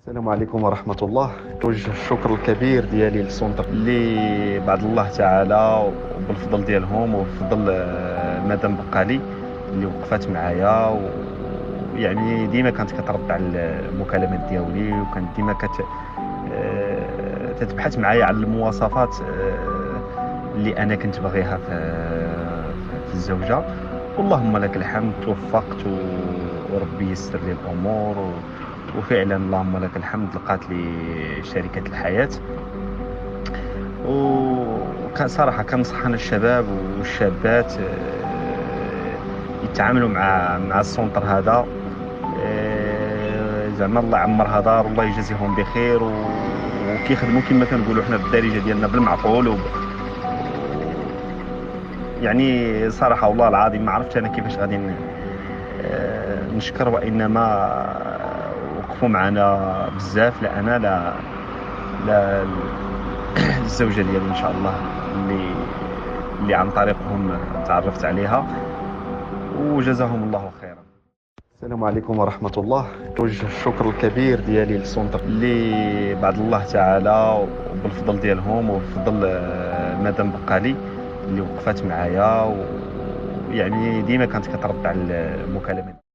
السلام عليكم ورحمة الله. توجه الشكر الكبير ديالي للسونتر اللي بعد الله تعالى وبالفضل ديالهم وبفضل مدام بقالي اللي وقفات معايا، ويعني ديما كانت كترد على المكالمات ديالي، وكانت ديما تتبحث معايا على المواصفات اللي انا كنت باغيها في الزوجة. واللهم لك الحمد، توفقت وربي يسر لي الامور وفعلا اللهم لك الحمد لقات لي شريكة الحياة. وكان صراحة كنصح أنا الشباب والشابات يتعاملوا مع السونتر هذا. زعما الله يعمرها دار والله يجازيهم بخير، وكيخدموا كما كنقولوا حنا بالدارجة ديالنا بالمعقول يعني صراحة والله العظيم ما عرفتش أنا كيفاش غادي نشكر، وإنما وقفوا معنا بزاف. لا أنا لا الزوجة ديالي إن شاء الله اللي عن طريقهم تعرفت عليها، وجزاهم الله خيرا. السلام عليكم ورحمة الله. توجه الشكر الكبير ديالي للسونتر اللي بعد الله تعالى وبالفضل ديالهم وبفضل مدام بقالي اللي وقفات معايا، ويعني ديما كانت كترد على المكالمات.